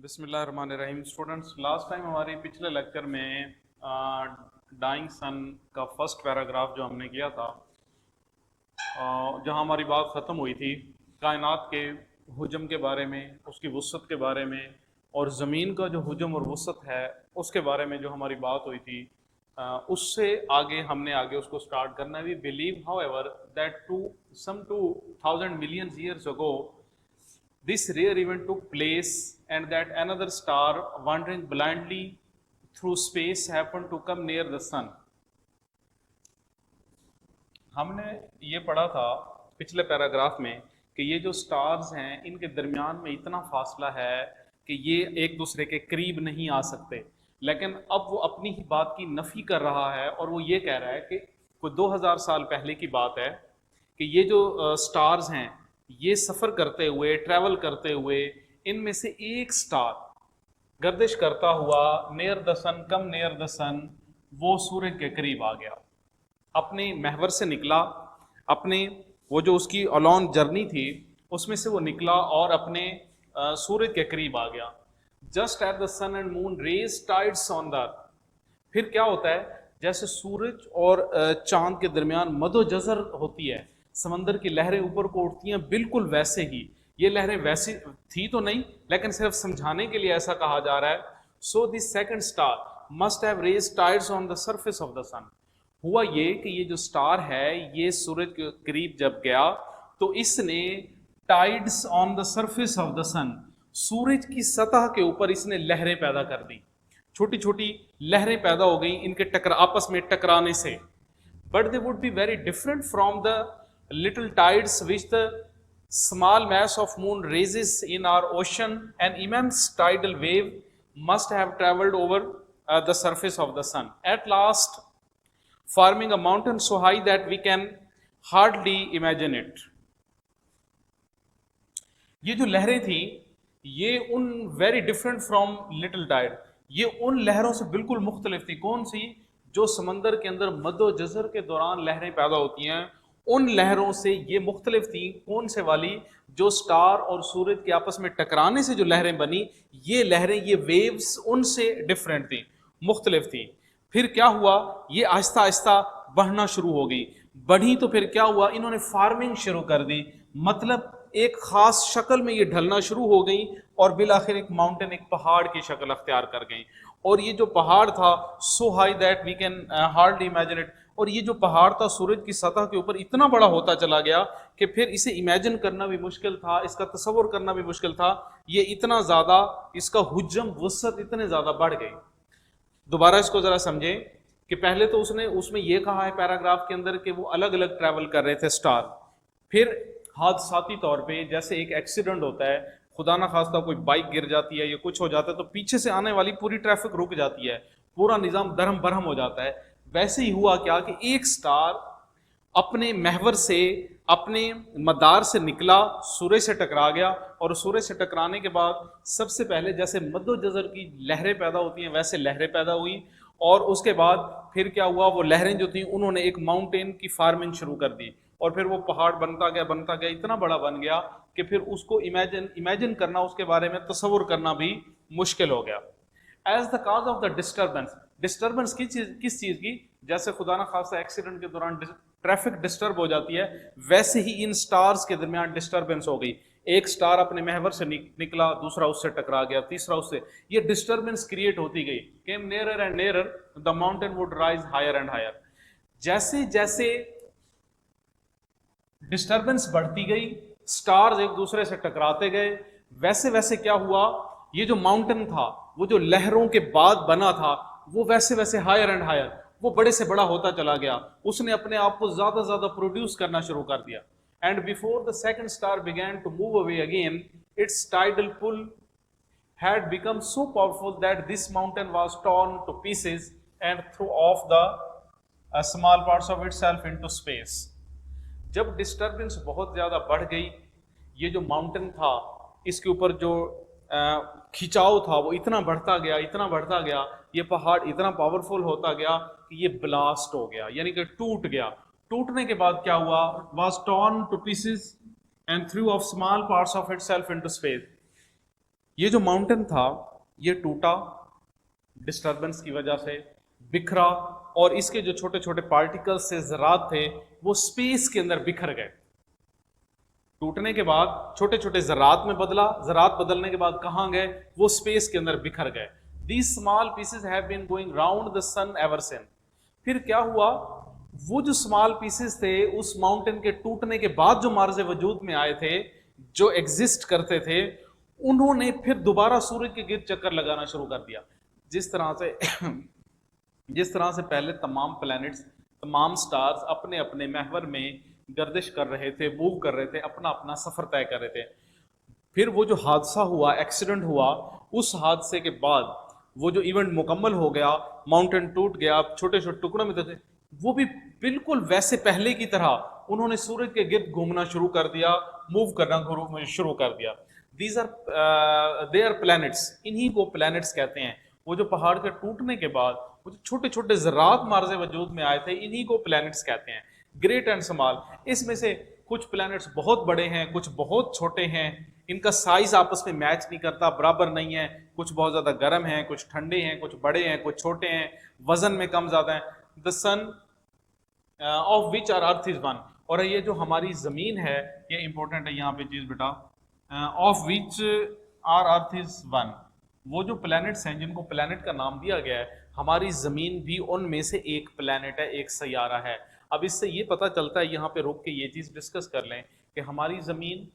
बिस्मिल्लाहिर्रहमानिर्रहीम। Students, last time हमारे पिछले लेक्चर में डाइंग सन का फर्स्ट पैराग्राफ जो हमने किया था, जहां हमारी बात ख़त्म हुई थी कायनात के हुजम के बारे में, उसकी वुसअत के बारे में, और ज़मीन का जो हुजम और वुसअत है उसके बारे में जो हमारी बात हुई थी, उससे हमने आगे उसको स्टार्ट करना है। We believe however that some 2000 million years ago this rare event took place, and that another star wandering blindly through space happened to come near the sun. हमने ये पढ़ा था पिछले पैराग्राफ में कि ये जो स्टार्स हैं इनके दरमियान में इतना फासला है कि ये एक दूसरे के करीब नहीं आ सकते, लेकिन अब वो अपनी ही बात की नफ़ी कर रहा है और वो ये कह रहा है कि कोई 2000 साल पहले की बात है कि ये जो स्टार्स हैं ये सफ़र करते हुए, ट्रैवल करते हुए, इनमें से एक स्टार गर्दिश करता हुआ near the sun, come near the sun, वो सूरज के करीब आ गया। अपने महवर से निकला, अपने वो जो उसकी अलॉन्ग जर्नी थी उसमें से वो निकला और अपने सूरज के करीब आ गया। Just at the sun and moon raise tides on the earth. फिर क्या होता है, जैसे सूरज और चांद के दरमियान मदोजज़र होती है, समंदर की लहरें ऊपर को उठती हैं, बिल्कुल वैसे ही ये लहरें वैसी थी तो नहीं, लेकिन सिर्फ समझाने के लिए ऐसा कहा जा रहा है। So this second star must have raised tides on the surface of the sun. हुआ ये कि ये जो स्टार है ये सूरज के करीब जब गया तो इसने tides on the surface of the sun, सूरज की सतह के ऊपर इसने लहरें पैदा कर दी, छोटी छोटी लहरें पैदा हो गई इनके आपस में टकराने से। But they would be very different from the little tides which the small mass of moon raises in our ocean. An immense tidal wave must have traveled over the surface of the sun, at last forming a mountain so high that we can hardly imagine it. ये जो लहरें थी ये उन very different from little tide, ये उन लहरों से बिल्कुल मुख्तलिफ थी। कौन सी? जो समंदर के अंदर मद्दो-जज़र के दौरान लहरें पैदा होती हैं, उन लहरों से ये मुख्तलिफ थी। कौन से वाली? जो स्टार और सूरज के आपस में टकराने से जो लहरें बनी, ये लहरें, ये वेव्स उनसे डिफरेंट थी, मुख्तलिफ थी। फिर क्या हुआ, ये आहिस्ता आहिस्ता बढ़ना शुरू हो गई। बढ़ी तो फिर क्या हुआ, इन्होंने फार्मिंग शुरू कर दी, मतलब एक खास शक्ल में ये ढलना शुरू हो गई और बिल आखिर एक माउंटेन, एक पहाड़ की शक्ल अख्तियार कर गई। और ये जो पहाड़ था, so high that we can hardly imagine it, और ये जो पहाड़ था सूरज की सतह के ऊपर इतना बड़ा होता चला गया कि फिर इसे इमेजिन करना भी मुश्किल था, इसका तसव्वुर करना भी मुश्किल था। ये इतना ज़्यादा, इसका हुज्जम, वुसअत इतने ज़्यादा बढ़ गई। दोबारा इसको ज़रा समझें कि पहले तो उसमें ये कहा है पैराग्राफ के अंदर कि वो अलग अलग ट्रैवल कर रहे थे स्टार। फिर हादसाती तौर पे जैसे एक एक्सीडेंट होता है, खुदा ना खास्ता कोई बाइक गिर जाती है या कुछ हो जाता है तो पीछे से आने वाली पूरी ट्रैफिक रुक जाती है, पूरा निज़ाम दरहम बरहम हो जाता है। वैसे ही हुआ क्या कि एक स्टार अपने महवर से, अपने मदार से निकला, सूरज से टकरा गया, और सूरज से टकराने के बाद सबसे पहले जैसे मद्दो-जज़र की लहरें पैदा होती हैं वैसे लहरें पैदा हुई, और उसके बाद फिर क्या हुआ, वो लहरें जो थी उन्होंने एक माउंटेन की फार्मिंग शुरू कर दी, और फिर वो पहाड़ बनता गया, इतना बड़ा बन गया कि फिर उसको इमेजिन करना, उसके बारे में तसव्वुर करना भी मुश्किल हो गया। As the cause of the disturbance किस चीज़ की? जैसे खुदा ना खासा एक्सीडेंट के दौरान ट्रैफिक डिस्टर्ब हो जाती है, वैसे ही इन स्टार्स के दरमियान डिस्टर्बेंस हो गई। एक स्टार अपने महवर से निकला, दूसरा उससे टकरा गया, तीसरा उससे, ये डिस्टर्बेंस क्रिएट होती गई। Came nearer and nearer, the mountain would rise higher and higher. जैसे जैसे डिस्टर्बेंस बढ़ती गई, स्टार्स एक दूसरे से टकराते गए, वैसे वैसे क्या हुआ, ये जो माउंटेन था, वो जो लहरों के बाद बना था, वो वैसे वैसे हायर एंड हायर, वो बड़े से बड़ा होता चला गया। उसने अपने आप को ज्यादा ज्यादा प्रोड्यूस करना शुरू कर दिया। And before the second star began to move away again, it's tidal pull had become so powerful that this mountain was torn to pieces and threw off the small parts of itself into space. जब disturbance बहुत ज़्यादा बढ़ गई, ये जो mountain था इसके ऊपर जो खिंचाव था वो इतना बढ़ता गया, ये पहाड़ इतना पावरफुल होता गया कि ये ब्लास्ट हो गया, यानी कि टूट गया। टूटने के बाद क्या हुआ, was torn to pieces and threw off small parts of itself into space. ये जो माउंटेन था ये टूटा डिस्टर्बेंस की वजह से, बिखरा, और इसके जो छोटे छोटे पार्टिकल्स से ज़रात थे वो स्पेस के अंदर बिखर गए। टूटने के बाद छोटे छोटे ज़रात में बदला, ज़रात बदलने के बाद कहाँ गए, वो स्पेस के अंदर बिखर गए। These small pieces have been going round the sun ever since. फिर क्या हुआ, वो जो स्मॉल पीसेस थे उस माउंटेन के टूटने के बाद जो मार्ज़ वजूद में आए थे, जो एग्जिस्ट करते थे, उन्होंने फिर दोबारा सूरज के गिर्द चक्कर लगाना शुरू कर दिया। जिस तरह से जिस तरह से पहले तमाम प्लैनेट्स, तमाम स्टार्स अपने अपने महवर में गर्दिश कर रहे थे, मूव कर रहे थे, अपना अपना सफ़र तय कर रहे थे। फिर वो जो हादसा हुआ, एक्सीडेंट हुआ, उस हादसे के बाद वो जो इवेंट मुकम्मल हो गया, माउंटेन टूट गया, छोटे छोटे टुकड़ों में थे, वो भी बिल्कुल वैसे पहले की तरह उन्होंने सूरज के गिर्द घूमना शुरू कर दिया, मूव करना शुरू कर दिया। These are they are planets, इन्हीं को प्लैनेट्स कहते हैं। वो जो पहाड़ के टूटने के बाद वो जो छोटे छोटे ज़रात मार्ज़ वजूद में आए थे, इन्हीं को प्लैनेट्स कहते हैं। ग्रेट एंड स्मॉल, इसमें से कुछ प्लैनेट्स बहुत बड़े हैं, कुछ बहुत छोटे हैं, इनका साइज आपस में मैच नहीं करता, बराबर नहीं है। कुछ बहुत ज़्यादा गर्म हैं, कुछ ठंडे हैं, कुछ बड़े हैं, कुछ छोटे हैं, वजन में कम ज़्यादा हैं। The sun of which our earth is one, और ये जो हमारी ज़मीन है, ये इंपॉर्टेंट है यहाँ पे चीज़ बेटा, of which our earth is one. वो जो प्लैनेट्स हैं जिनको प्लैनेट का नाम दिया गया है, हमारी ज़मीन भी उनमें से एक प्लैनेट है, एक सैयारा है। अब इससे ये पता चलता है, यहाँ पे रुक के ये चीज़ डिस्कस कर लें कि हमारी ज़मीन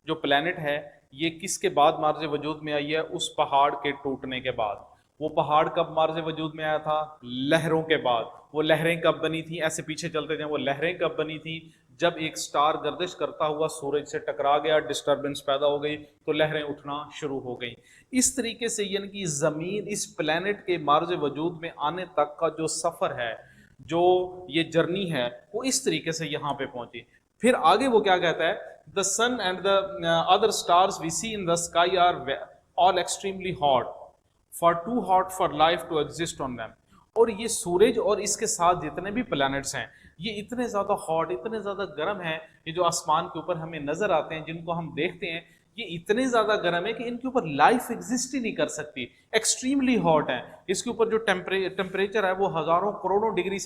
जो प्लैनेट है ये किसके बाद मार्ज़ वजूद में आई है, उस पहाड़ के टूटने के बाद। वो पहाड़ कब मार्ज़ वजूद में आया था, लहरों के बाद। वो लहरें कब बनी थी, ऐसे पीछे चलते थे, वो लहरें कब बनी थी, जब एक स्टार गर्दिश करता हुआ सूरज से टकरा गया, डिस्टर्बेंस पैदा हो गई, तो लहरें उठना शुरू हो गई। इस तरीके से यानी कि ज़मीन इस प्लैनेट के मार्ज़ वजूद में आने तक का जो सफ़र है, जो ये जर्नी है, वो इस तरीके से यहाँ पे पहुंची। फिर आगे वो क्या कहता है, the sun and the other stars we see in the sky are all extremely hot, far too hot for life to exist on them. और ये सूरज और इसके साथ जितने भी प्लैनेट्स हैं, ये इतने ज़्यादा हॉट, इतने ज़्यादा गर्म हैं, ये जो आसमान के ऊपर हमें नज़र आते हैं, जिनको हम देखते हैं, ये इतने ज़्यादा गर्म है कि इनके ऊपर लाइफ एग्जिस्ट ही नहीं कर सकती, एक्सट्रीमली हॉट है। इसके ऊपर जो टेम्परेचर है वो हज़ारों करोड़ों डिग्री